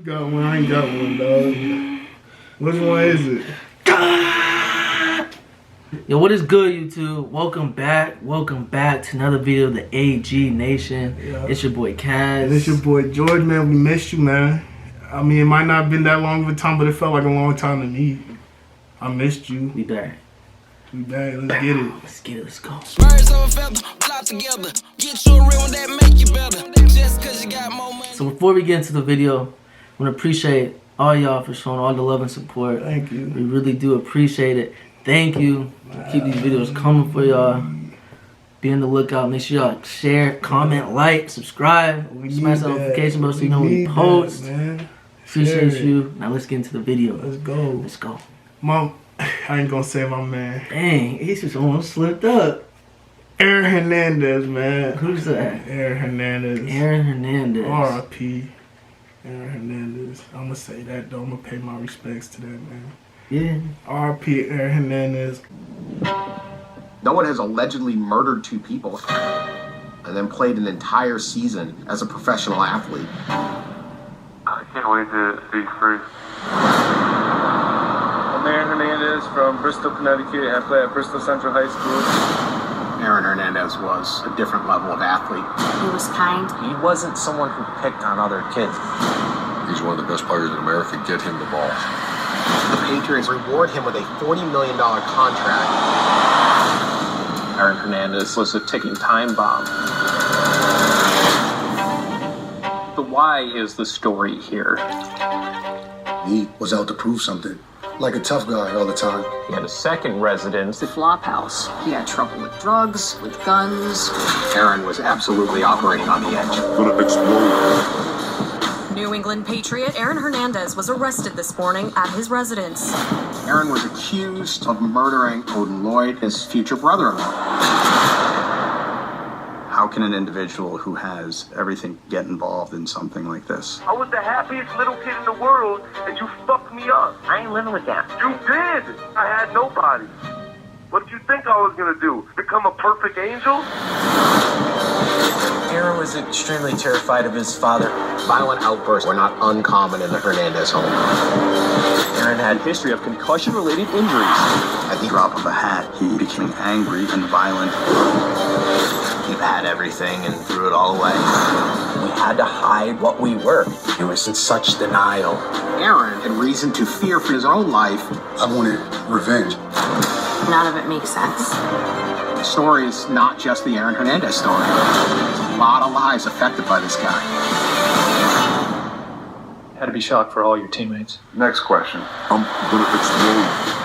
got one? I ain't got one, dog. Which one is it? Yo, what is good, YouTube? Welcome back to another video of the AG Nation. Yeah. It's your boy Kaz. And it's your boy George, man. We missed you, man. I mean, it might not have been that long of a time, but it felt like a long time to me. I missed you. We back. We back. Let's get it. Let's get it. Let's go. Birds of a feather, fly together. Get you a real one that make you better. Just cause you got more money. So before we get into the video, I want to appreciate all y'all for showing all the love and support. Thank you. We really do appreciate it. Thank you. Keep these videos coming for y'all. Be on the lookout. Make sure y'all share, comment, like, subscribe. Smash the notification bell so you know when we post. Appreciate you. Now let's get into the video. Let's go. Let's go. Mom, I ain't gonna say my man. Dang, he's just almost slipped up. Aaron Hernandez, man. Who's that? Aaron Hernandez. Aaron Hernandez. R.I.P. Aaron Hernandez. I'm gonna say that though. I'm gonna pay my respects to that man. Yeah. R.I.P. Aaron Hernandez. No one has allegedly murdered two people and then played an entire season as a professional athlete. I can't wait to be free. I'm Aaron Hernandez from Bristol, Connecticut. I play at Bristol Central High School. Aaron Hernandez was a different level of athlete. He was kind. He wasn't someone who picked on other kids. He's one of the best players in America. Get him the ball. The Patriots reward him with a $40 million contract. Aaron Hernandez was a ticking time bomb. The why is the story here. He was out to prove something. Like a tough guy all the time. He had a second residence. The flop house. He had trouble with drugs, with guns. Aaron was absolutely operating on the edge. Gonna explode. New England Patriot Aaron Hernandez was arrested this morning at his residence. Aaron was accused of murdering Odin Lloyd, his future brother-in-law. How can an individual who has everything get involved in something like this? I was the happiest little kid in the world, and you fucked me up. I ain't living with that. You did. I had nobody. What did you think I was gonna do? Become a perfect angel? Aaron was extremely terrified of his father. Violent outbursts were not uncommon in the Hernandez home. Aaron had a history of concussion-related injuries. At the drop of a hat, he became angry and violent. He had everything and threw it all away. We had to hide what we were. He was in such denial. Aaron had reason to fear for his own life. I wanted revenge. None of it makes sense. The story is not just the Aaron Hernandez story. There's a lot of lives affected by this guy. Had to be shocked for all your teammates. Next question. I'm gonna explode.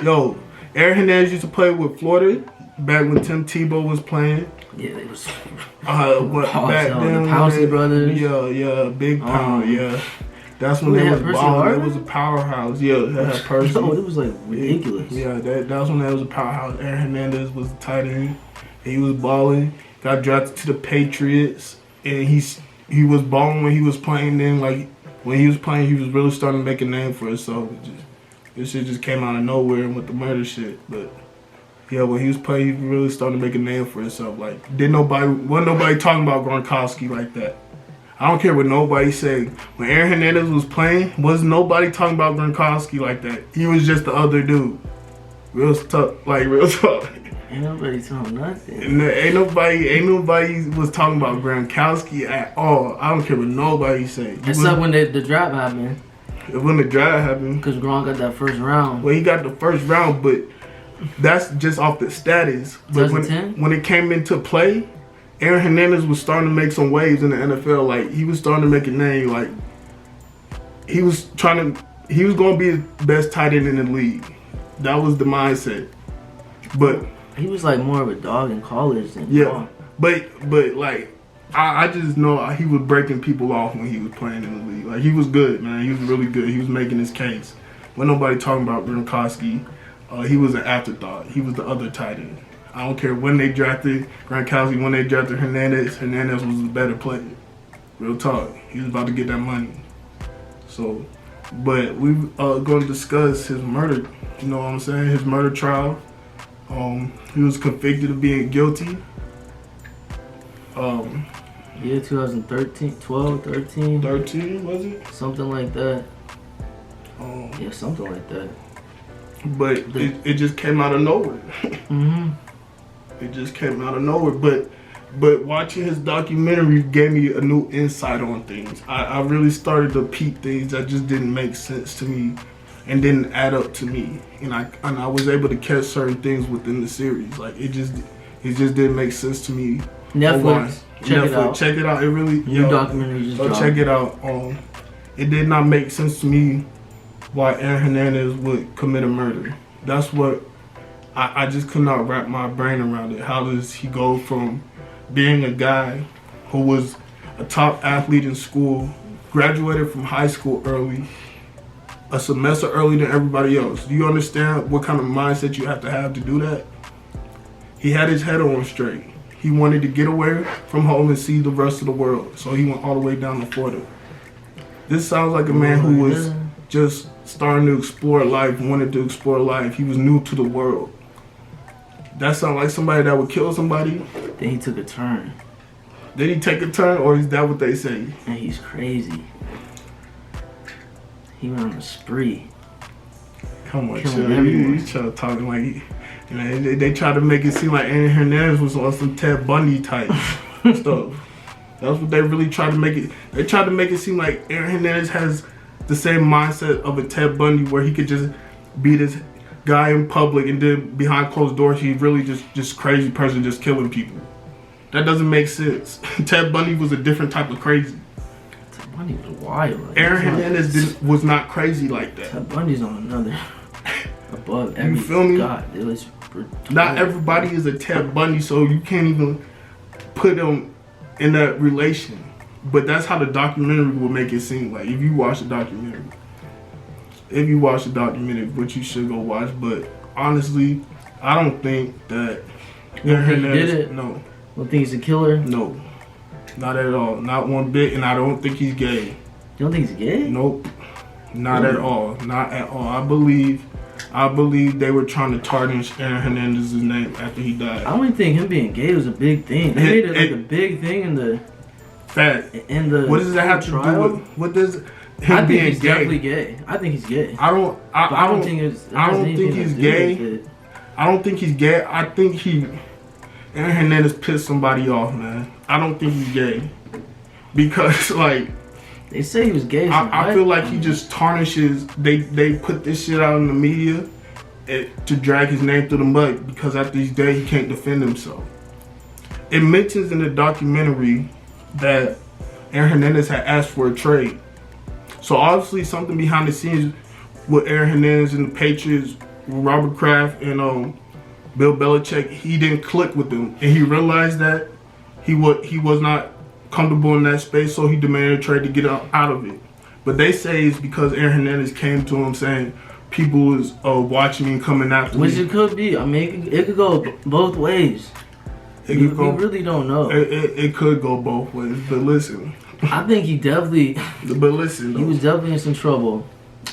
Yo, Aaron Hernandez used to play with Florida back when Tim Tebow was playing. Yeah, they was. Back then, the Pouncey brothers. Yeah, Big Pound, yeah. That's when they was balling. It was a powerhouse. Yeah, they had Percy. No, it was like ridiculous. Yeah, that's when that was a powerhouse. Aaron Hernandez was the tight end. He was balling. Got drafted to the Patriots, and he was balling when he was playing. Then, like when he was playing, he was really starting to make a name for himself. This shit just came out of nowhere with the murder shit, but yeah, when he was playing, he really started to make a name for himself. Like, wasn't nobody talking about Gronkowski like that. I don't care what nobody say. When Aaron Hernandez was playing, wasn't nobody talking about Gronkowski like that. He was just the other dude. Real talk. Ain't nobody talking nothing. Ain't nobody was talking about Gronkowski at all. I don't care what nobody say. Except when the draft happened. When the draft happened. Because Gronk got that first round. Well, he got the first round, but that's just off the status. But when it came into play, Aaron Hernandez was starting to make some waves in the NFL. Like, he was starting to make a name. Like, he was going to be the best tight end in the league. That was the mindset. But he was like more of a dog in college than yeah. But like, I just know he was breaking people off when he was playing in the league. Like, he was good, man. He was really good. He was making his case. When nobody talking about Gronkowski, he was an afterthought. He was the other tight end. I don't care when they drafted Gronkowski, when they drafted Hernandez. Hernandez was the better player. Real talk. He was about to get that money. So But we're going to discuss his murder. You know what I'm saying? His murder trial. He was convicted of being guilty. Yeah, 2013, 12, 13. 13, was it? Something like that. Yeah, something like that. But it just came out of nowhere. It just came out of nowhere. But watching his documentary gave me a new insight on things. I really started to peep things that just didn't make sense to me and didn't add up to me. And I was able to catch certain things within the series. Like it just didn't make sense to me. Netflix. Check it out. Check it out. It really new documentary just dropped. Check it out. It did not make sense to me why Aaron Hernandez would commit a murder. That's what I just could not wrap my brain around it. How does he go from being a guy who was a top athlete in school, graduated from high school early, a semester earlier than everybody else? Do you understand what kind of mindset you have to do that? He had his head on straight. He wanted to get away from home and see the rest of the world. So he went all the way down to Florida. This sounds like a man who was just starting to explore life, wanted to explore life. He was new to the world. That sounds like somebody that would kill somebody. Then he took a turn. Did he take a turn, or is that what they say? And he's crazy. He went on a spree. Come on, chill. He's trying to talk like, you know, they try to make it seem like Aaron Hernandez was on some Ted Bundy type stuff. That's what they really tried to make it. They tried to make it seem like Aaron Hernandez has the same mindset of a Ted Bundy, where he could just be this guy in public and then behind closed doors he's really just crazy person just killing people. That doesn't make sense. Ted Bundy was a different type of crazy. Ted Bundy was wild. Like, Aaron Hernandez was not crazy like that. Ted Bundy's on another above every. You feel me? God, it was not everybody is a Ted Bundy, so you can't even put them in that relation. But that's how the documentary will make it seem like. If you watch the documentary, which you should go watch, but honestly, I don't think that Aaron Hernandez did it. No. You don't think he's a killer? No. Not at all. Not one bit, and I don't think he's gay. You don't think he's gay? Nope. Not at all. Not at all. I believe they were trying to tarnish Aaron Hernandez's name after he died. I don't think him being gay was a big thing. They made it like a big thing in the what does that have to do with what does him being he's definitely gay. I think he's gay. I don't think he's gay. I don't think he's gay. I think Aaron Hernandez pissed somebody off, man. I don't think he's gay. Because like they say he was gay. I feel like he just tarnishes. They put this shit out in the media to drag his name through the mud, because after he's dead he can't defend himself. It mentions in the documentary that Aaron Hernandez had asked for a trade. So obviously something behind the scenes with Aaron Hernandez and the Patriots, with Robert Kraft and Bill Belichick, he didn't click with them, and he realized that he was not comfortable in that space, so he demanded a trade to get out of it. But they say it's because Aaron Hernandez came to him saying people was watching me and coming after me. Which it could be. I mean, it could go both ways. We really don't know. It could go both ways, but listen. I think he definitely. But listen, though. He was definitely in some trouble.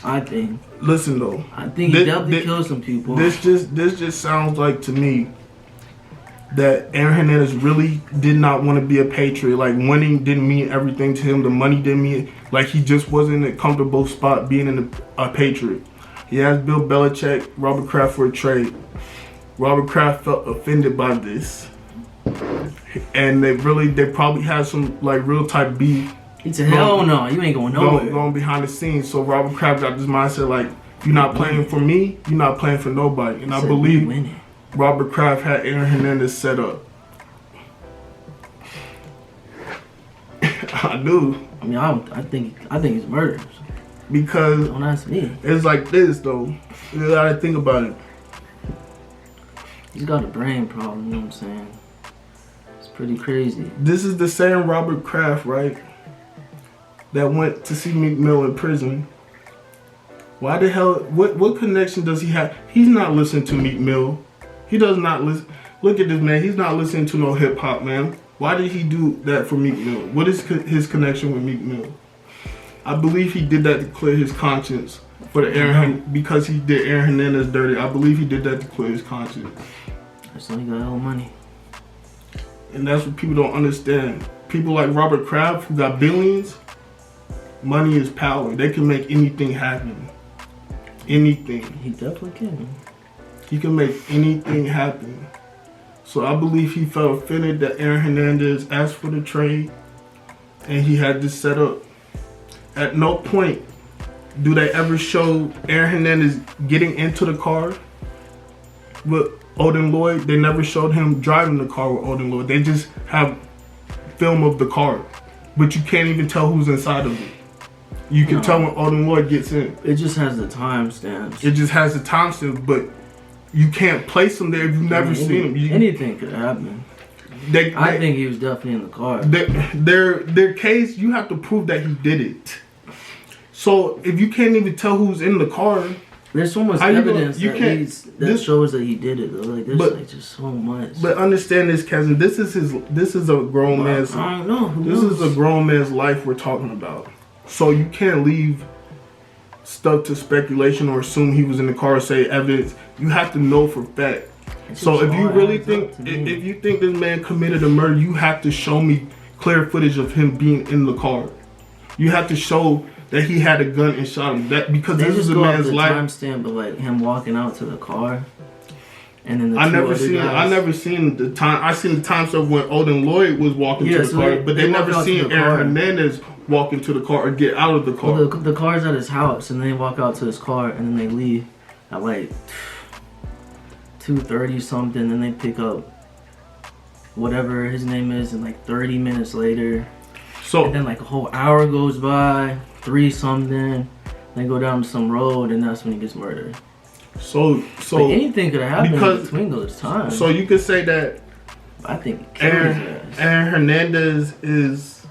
I think. Listen though. I think he definitely killed some people. This just sounds like to me that Aaron Hernandez really did not want to be a Patriot. Like winning didn't mean everything to him. The money didn't mean, like he just wasn't in a comfortable spot being a Patriot. He asked Bill Belichick, Robert Kraft for a trade. Robert Kraft felt offended by this. And they probably had some like real type beef. He said, hell no, you ain't going nowhere. Going behind the scenes. So Robert Kraft got this mindset like, you're not playing for me, you're not playing for nobody. And I believe Robert Kraft had Aaron Hernandez set up. I do. I mean, I think he's murdered. Because don't ask me. It's like this though. You gotta think about it. He's got a brain problem, you know what I'm saying? It's pretty crazy. This is the same Robert Kraft, right? That went to see Meek Mill in prison. Why the hell, what connection does he have? He's not listening to Meek Mill. He does not listen. Look at this man, he's not listening to no hip hop, man. Why did he do that for Meek Mill? What is his connection with Meek Mill? I believe he did that to clear his conscience for the because he did Aaron Hernandez dirty. I believe he did that to clear his conscience. That's why he got all money. And that's what people don't understand. People like Robert Kraft, who got billions, money is power. They can make anything happen. Anything. He definitely can. He can make anything happen. So I believe he felt offended that Aaron Hernandez asked for the trade and he had this set up. At no point do they ever show Aaron Hernandez getting into the car with Odin Lloyd. They never showed him driving the car with Odin Lloyd. They just have film of the car, but you can't even tell who's inside of it. You can tell when Odin Lloyd gets in. It just has the timestamps. It just has the timestamps, but you can't place them there if you've never seen them. Anything could happen. I think he was definitely in the car. Their case, you have to prove that he did it. So if you can't even tell who's in the car, there's so much evidence that shows that he did it. Though. Like there's like just so much. But understand this, Kevin. This is a grown man's. I don't know. This is a grown man's life we're talking about. So you can't leave stuff to speculation or assume he was in the car or say evidence. You have to know for fact. So if you really think, if you think this man committed a murder, you have to show me clear footage of him being in the car. You have to show that he had a gun and shot him. That because this is a man's life. Timestamp of like him walking out to the car, and then I never seen the time. I seen the timestamp when Odin Lloyd was walking to the car, but they never seen Aaron Hernandez walk into the car or get out of the car. Well, the car's at his house, and they walk out to his car, and then they leave at like 2:30 something, and they pick up whatever his name is, and like 30 minutes later. So and then like a whole hour goes by, 3 something. They go down some road, and that's when he gets murdered. So but anything could have happened between those times. So you could say that I think Aaron Hernandez is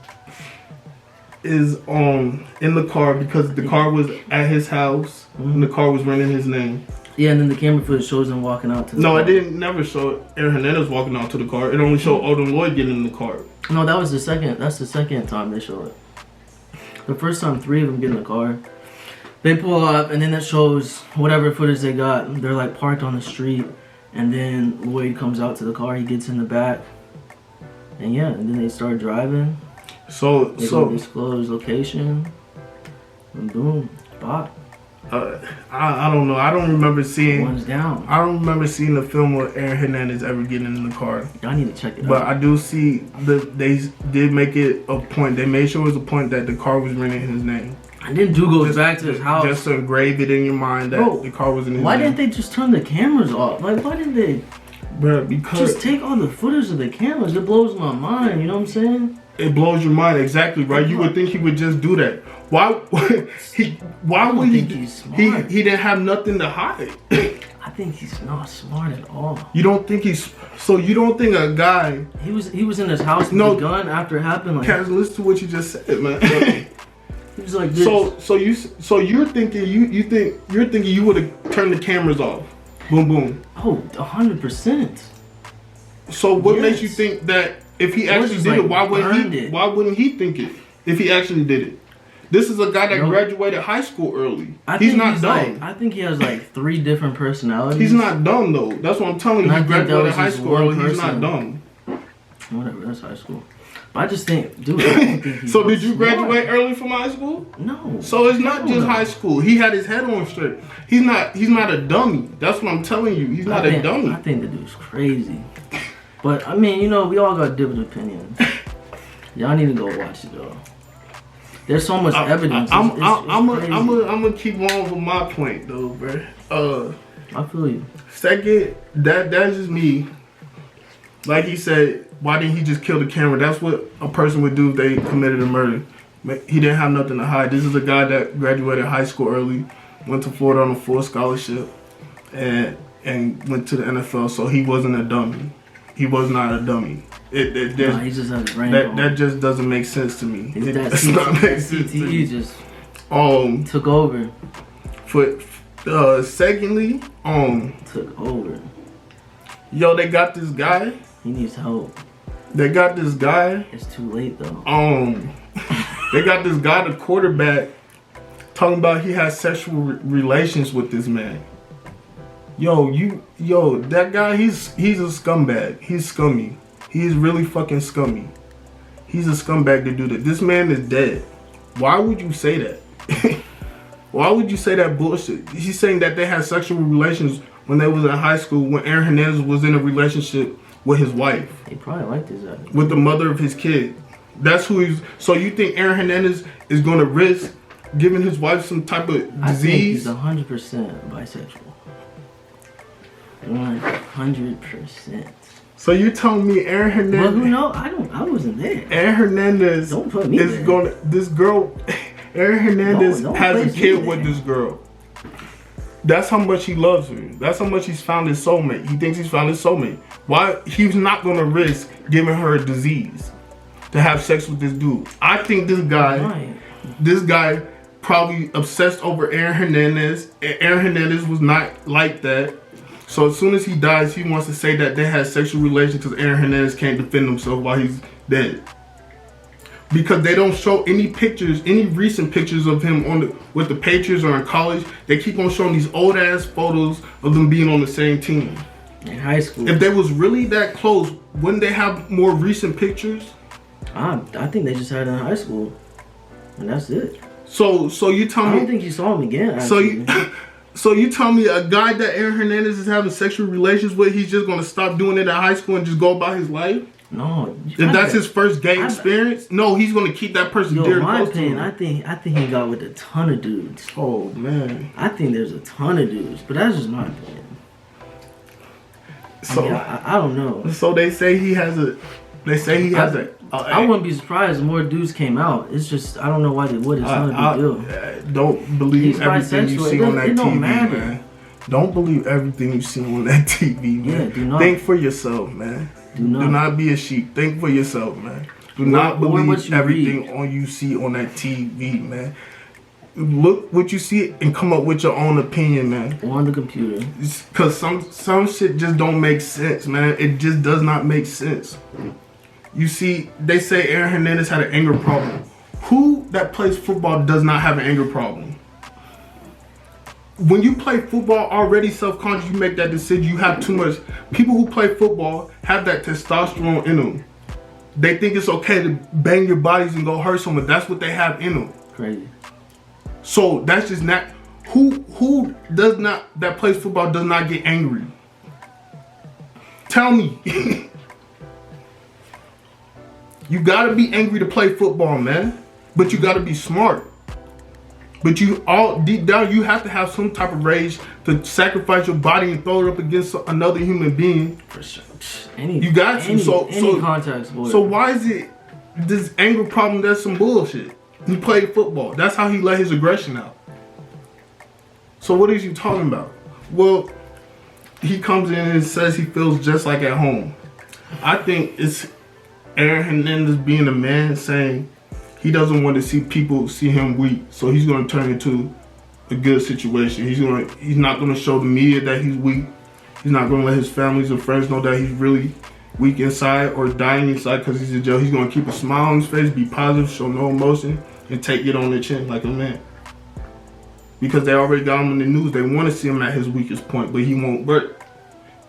in the car because the car was at his house and the car was running his name. Yeah, and then the camera footage shows him walking out to the car. No, it didn't never show Aaron Hernandez walking out to the car. It only showed Odin Lloyd getting in the car. No, that was the second. That's the second time they show it. The first time 3 of them get in the car. They pull up, and then that shows whatever footage they got. They're like parked on the street, and then Lloyd comes out to the car. He gets in the back, and yeah, and then they start driving. They go disclose location, and boom, spot. I don't know. I don't remember seeing. One's down. I don't remember seeing the film of Aaron Hernandez ever getting in the car. I need to check it out. But I do see they did make it a point. They made sure it was a point that the car was running his name. And then dude goes back to his house. Just to engrave it in your mind that the car was in his name. Why didn't they just turn the cameras off? Like, why didn't they because just take all the footage of the cameras? It blows my mind, you know what I'm saying? It blows your mind, exactly, right? You would think he would just do that. Why would he didn't have nothing to hide. I think he's not smart at all. You don't think you don't think a guy he was in his house with a gun after it happened? Like, Kaz, listen to what you just said, man. He was like this. So you're thinking you would have turned the cameras off. Boom boom. Oh, 100%. So what makes you think that if he actually did it, why wouldn't he think it? If he actually did it. This is a guy that graduated high school early. He's not dumb. I think he has like 3 different personalities. He's not dumb though. That's what I'm telling you. He graduated high school early. He's not dumb. Whatever, that's high school. But I just think, dude, I don't think he's So did you graduate early from high school? No. So it's not just high school. He had his head on straight. He's not a dummy. That's what I'm telling you. He's not a dummy. I think the dude's crazy. But I mean, we all got different opinions. Y'all need to go watch it though. There's so much evidence. I'm gonna keep on with my point though, bro. I feel you. Second, that's just me. Like he said, why didn't he just kill the camera? That's what a person would do if they committed a murder. He didn't have nothing to hide. This is a guy that graduated high school early, went to Florida on a full scholarship, and went to the NFL. So he wasn't a dummy. He was not a dummy. He just has a brain. That just doesn't make sense to me. It's not make sense to me. Just took over. Secondly, took over. Yo, they got this guy. He needs help. They got this guy. It's too late though. They got this guy, the quarterback, talking about he has sexual relations with this man. Yo, that guy, he's a scumbag. He's scummy. He's really fucking scummy. He's a scumbag to do that. This man is dead. Why would you say that? Why would you say that bullshit? He's saying that they had sexual relations when they was in high school, when Aaron Hernandez was in a relationship with his wife. He probably liked his with the mother of his kid. That's who he's. So you think Aaron Hernandez is going to risk giving his wife some type of disease? I think he's 100% bisexual. 100%. So you telling me Aaron Hernandez? Well, who knows? I wasn't there. Aaron Hernandez Don't put me is there. going to. This girl, Aaron Hernandez Don't has a place kid me with there. this girl. That's how much he loves her. That's how much he's found his soulmate. He thinks he's found his soulmate. Why? He's not going to risk giving her a disease to have sex with this dude. I think this guy probably obsessed over Aaron Hernandez. And Aaron Hernandez was not like that. So as soon as he dies, he wants to say that they had sexual relations because Aaron Hernandez can't defend himself while he's dead. Because they don't show any pictures, any recent pictures of him with the Patriots or in college. They keep on showing these old ass photos of them being on the same team. In high school. If they was really that close, wouldn't they have more recent pictures? I think they just had it in high school, and that's it. So you tell me? I don't think you saw him again. Actually. So you tell me a guy that Aaron Hernandez is having sexual relations with, he's just gonna stop doing it at high school and just go about his life? No. If that's his first gay experience, no, he's gonna keep that person dear in my close opinion, to him. I think he got with a ton of dudes. Oh man. I think there's a ton of dudes, but that's just my opinion. So I don't know. So they say he has a. They say he has a. I wouldn't be surprised if more dudes came out. It's just I don't know why they would. It's not a big deal. Don't believe everything you see on that it don't TV, matter. man. Don't believe everything you see on that TV, man. Yeah, do not. Think for yourself, man. Do not be a sheep. Think for yourself, man. Do not believe everything you see on that TV, man. Look what you see and come up with your own opinion, man. On the computer. Because some shit just don't make sense, man. It just does not make sense. You see, they say Aaron Hernandez had an anger problem. Who that plays football does not have an anger problem? When you play football, already self-conscious, you make that decision. You have too much. People who play football have that testosterone in them. They think it's okay to bang your bodies and go hurt someone. That's what they have in them. Crazy. So that's just not. Who does not that plays football does not get angry? Tell me. You gotta be angry to play football, man. But you gotta be smart. But you all deep down, you have to have some type of rage to sacrifice your body and throw it up against another human being. For sure. You got to. Any contact sport. So why is it this anger problem? That's some bullshit. He played football. That's how he let his aggression out. So what is you talking about? Well, he comes in and says he feels just like at home. I think it's Aaron Hernandez being a man saying he doesn't want to see people see him weak, so he's going to turn it into a good situation. He's not going to show the media that he's weak. He's not going to let his families and friends know that he's really weak inside or dying inside because he's in jail. He's going to keep a smile on his face, be positive, show no emotion, and take it on the chin like a man. Because they already got him in the news. They want to see him at his weakest point, but he won't work.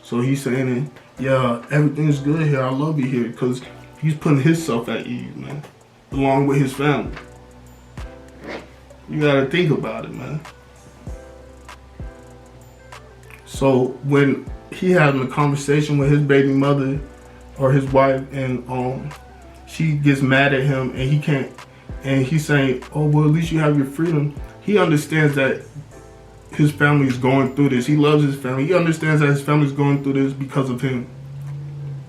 So he's saying, yeah, everything's good here. I love you here. Because he's putting himself at ease, man. Along with his family. You got to think about it, man. So when he having a conversation with his baby mother or his wife, and she gets mad at him, and he can't, and he's saying, oh, well, at least you have your freedom. He understands that his family is going through this. He loves his family. He understands that his family is going through this because of him.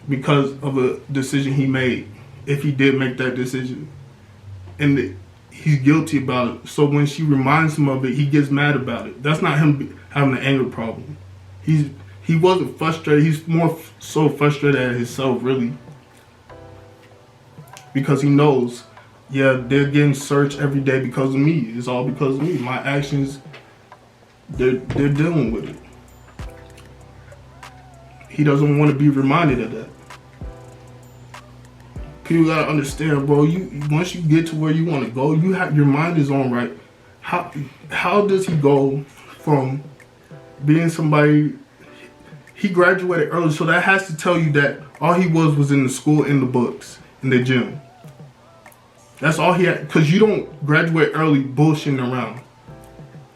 Because of a decision he made. If he did make that decision. And he's guilty about it. So when she reminds him of it, he gets mad about it. That's not him having an anger problem. He wasn't frustrated. He's more so frustrated at himself, really. Because he knows, yeah, they're getting searched every day because of me. It's all because of me. My actions, they're dealing with it. He doesn't want to be reminded of that. people gotta understand, bro. Once you get to where you want to go, your mind is on right. How does he go from being somebody? He graduated early, so that has to tell you that all he was in the school, in the books, in the gym. That's all he had, because you don't graduate early bullshitting around.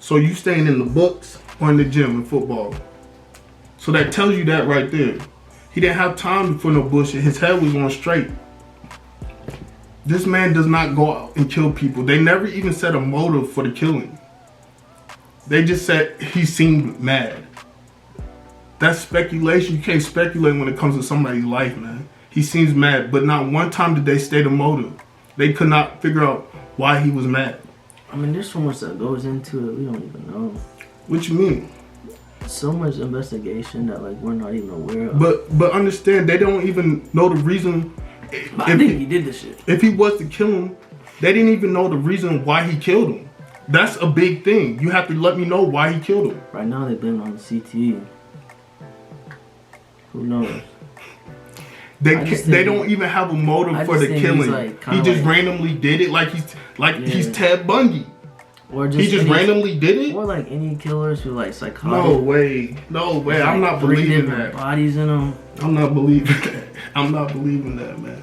So you staying in the books or in the gym in football. So that tells you that right there. He didn't have time for no bullshit. His head was on straight. This man does not go out and kill people. They never even said a motive for the killing. They just said he seemed mad. That's speculation. You can't speculate when it comes to somebody's life, man. He seems mad, but not one time did they state a motive. They could not figure out why he was mad. I mean, there's so much that goes into it. We don't even know. What you mean? So much investigation that like we're not even aware of. But understand, they don't even know the reason. I think he did this shit. If he was to kill him, they didn't even know the reason why he killed him. That's a big thing. You have to let me know why he killed him. Right now they blame on the CTE. Who knows? They don't even have a motive for the killing. He just randomly did it he's Ted Bundy. Or just he just randomly did it? Or like any killers who like psychotic. No way. There's I'm not believing that. Bodies in them. I'm not believing that. I'm not believing that, man.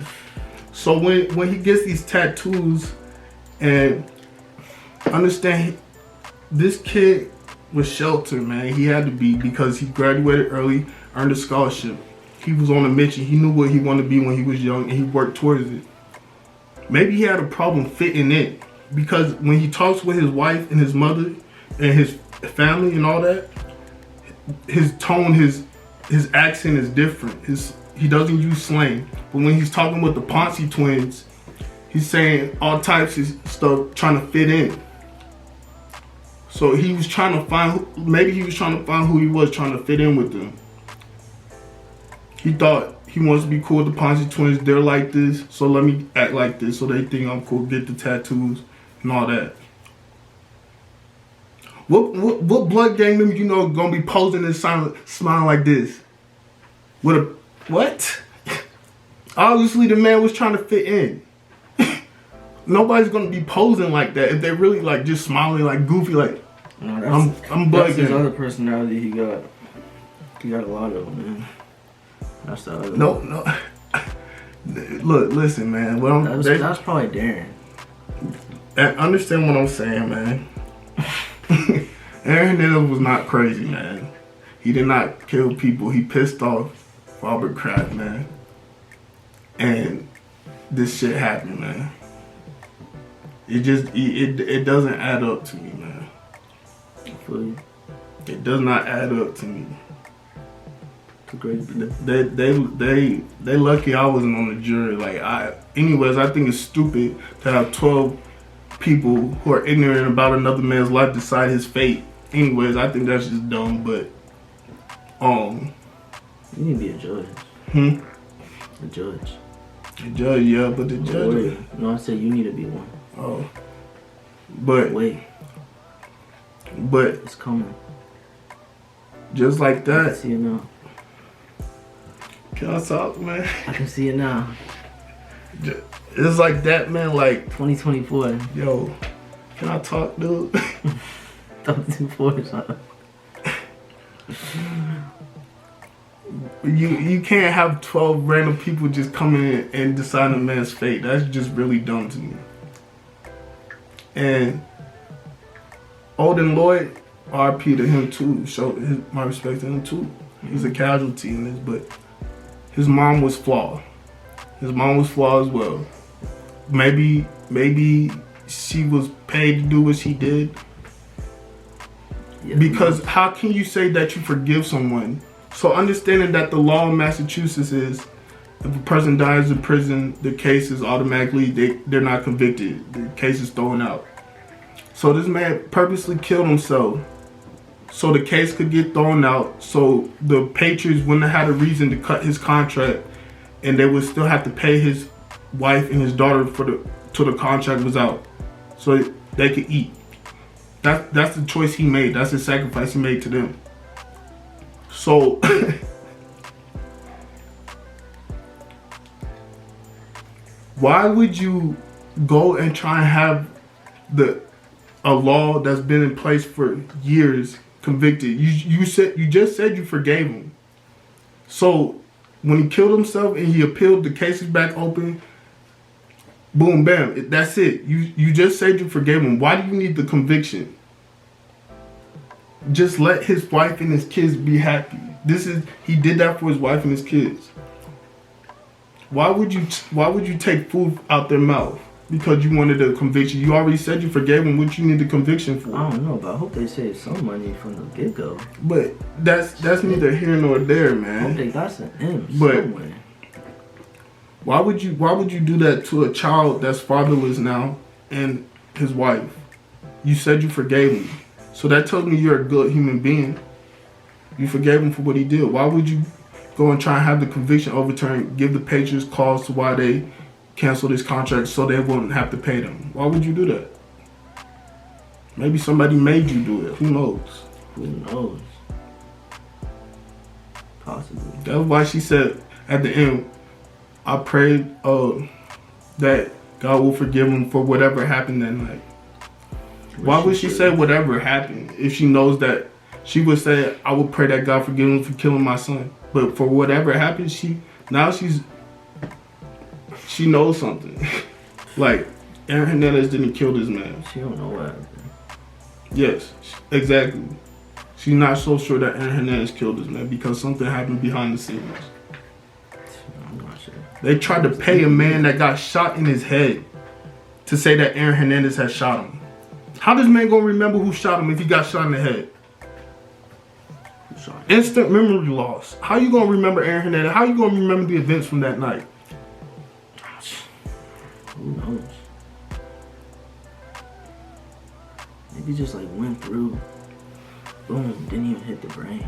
So when he gets these tattoos, and understand, this kid was sheltered, man. He had to be, because he graduated early, earned a scholarship. He was on a mission. He knew what he wanted to be when he was young, and he worked towards it. Maybe he had a problem fitting in, because when he talks with his wife and his mother and his family and all that, his tone, his accent is different. He doesn't use slang. But when he's talking with the Ponce twins, he's saying all types of stuff, trying to fit in. So he was trying to find who he was, trying to fit in with them. He thought he wants to be cool with the Ponce twins. They're like this, so let me act like this, so they think I'm cool. Get the tattoos and all that. What blood gang member you know gonna be posing and smiling like this? With a what? Obviously the man was trying to fit in. Nobody's gonna be posing like that if they really like just smiling like goofy like. No, I'm bugging. That's his other personality he got. He got a lot of them, man. That's the other No. Look, listen, man. That's probably Darren. And understand what I'm saying, man. Aaron Hernandez was not crazy, man. He did not kill people. He pissed off Robert Kraft, man. And this shit happened, man. It doesn't add up to me, man. It does not add up to me. They lucky I wasn't on the jury. Anyways, I think it's stupid to have 12 people who are ignorant about another man's life decide his fate. Anyways, I think that's just dumb, but you need to be a judge. A judge. A judge, yeah, but the judge. No, I said you need to be one. Oh. But it's coming. Just like that. I can see it now. Can I talk, man? I can see it now. It's like that, man. Like 2024. Yo, can I talk, dude? 2024 or something. You can't have 12 random people just coming in and deciding a man's fate. That's just really dumb to me. And Odin Lloyd, RP to him too. Show my respect to him too. He's a casualty in this, but his mom was flawed. His mom was flawed as well. Maybe she was paid to do what she did. Yeah, because how can you say that you forgive someone? So understanding that the law in Massachusetts is if a person dies in prison, the case is automatically, they're not convicted. The case is thrown out. So this man purposely killed himself so the case could get thrown out, so the Patriots wouldn't have had a reason to cut his contract, and they would still have to pay his wife and his daughter till the contract was out, so they could eat. That's the choice he made. That's the sacrifice he made to them. So Why would you go and try and have a law that's been in place for years convicted? You just said you forgave him. So when he killed himself and he appealed, the case is back open. Boom, bam, that's it. You just said you forgave him. Why do you need the conviction? Just let his wife and his kids be happy. He did that for his wife and his kids. Why would you take food out their mouth because you wanted a conviction? You already said you forgave them. What you need the conviction for? I don't know, but I hope they save some money from the get-go. But that's neither here nor there, man. I hope they got some M's but somewhere. Why would you do that to a child that's fatherless now and his wife? You said you forgave him. So that tells me you're a good human being. You forgave him for what he did. Why would you go and try and have the conviction overturned, give the Patriots cause to why they canceled his contract so they wouldn't have to pay them? Why would you do that? Maybe somebody made you do it. Who knows? Who knows? Possibly. That's why she said at the end, I prayed that God will forgive him for whatever happened that night. Why would she say whatever happened if she knows that she would say, I would pray that God forgive him for killing my son? But for whatever happened, she knows something. Like, Aaron Hernandez didn't kill this man. She don't know what happened. Yes, exactly. She's not so sure that Aaron Hernandez killed this man because something happened behind the scenes. I'm not sure. They tried to pay a man that got shot in his head to say that Aaron Hernandez had shot him. How this man gonna remember who shot him if he got shot in the head? Instant memory loss. How you gonna remember Aaron Hernandez? How you gonna remember the events from that night? Who knows? Maybe just like went through. Boom, didn't even hit the brain.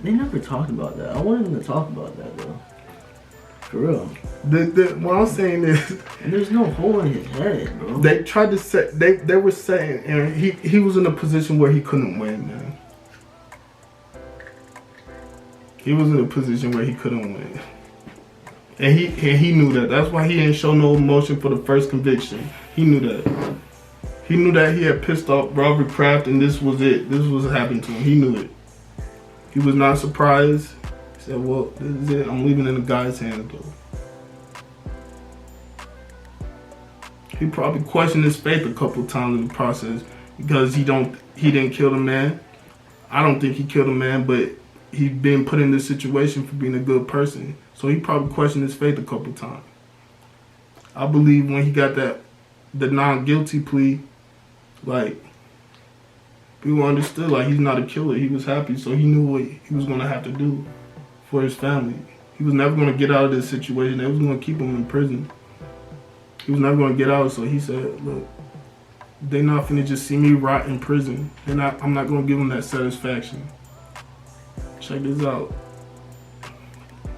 They never talked about that. I wanted them to talk about that though. For real. What I'm saying is, and there's no hole in his head, bro. They tried to say they were saying Aaron he was in a position where he couldn't win, man. He was in a position where he couldn't win. And he knew that. That's why he didn't show no emotion for the first conviction. He knew that. He knew that he had pissed off Robert Kraft and this was it. This was what happened to him. He knew it. He was not surprised. He said, well, this is it. I'm leaving it in the guy's hands though. He probably questioned his faith a couple times in the process because he didn't kill the man. I don't think he killed the man, but he'd been put in this situation for being a good person. So he probably questioned his faith a couple times. I believe when he got the non-guilty plea, like, people understood, like, he's not a killer. He was happy, so he knew what he was going to have to do for his family. He was never going to get out of this situation. They was going to keep him in prison. He was never going to get out, so he said, look, they not finna just see me rot in prison. I'm not going to give them that satisfaction. Check this out.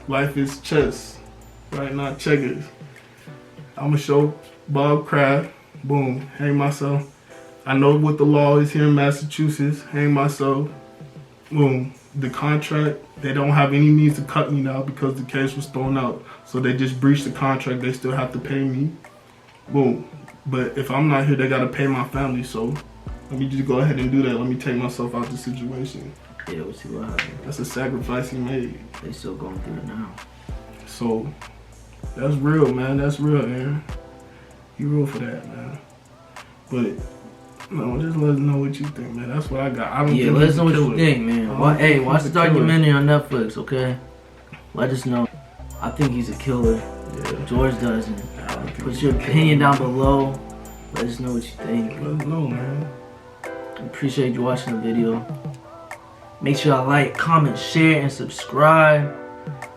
Life is chess, right? Not checkers. I'm going to show Bob Kraft. Boom. Hang myself. I know what the law is here in Massachusetts. Hang myself. Boom. The contract, they don't have any means to cut me now because the case was thrown out. So they just breached the contract. They still have to pay me. Boom. But if I'm not here, they got to pay my family. So let me just go ahead and do that. Let me take myself out the situation. Yeah, we'll see what happens. That's a sacrifice he made. They still going through it now. So that's real, man. That's real, Aaron. You real for that, man. But no, just let us know what you think, man. That's what I got. I don't think let us know what you think, man. Hey, watch the documentary on Netflix, okay? Let us know. I think he's a killer. Yeah. George doesn't. Put your opinion down below. Let us know what you think. Let us know, man. Appreciate you watching the video. Make sure y'all like, comment, share, and subscribe.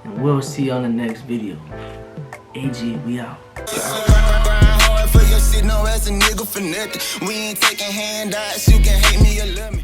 And we'll see you on the next video. AG, we out. For your shit, no, as a nigga for nothing. We ain't taking handouts, you can hate me or love me.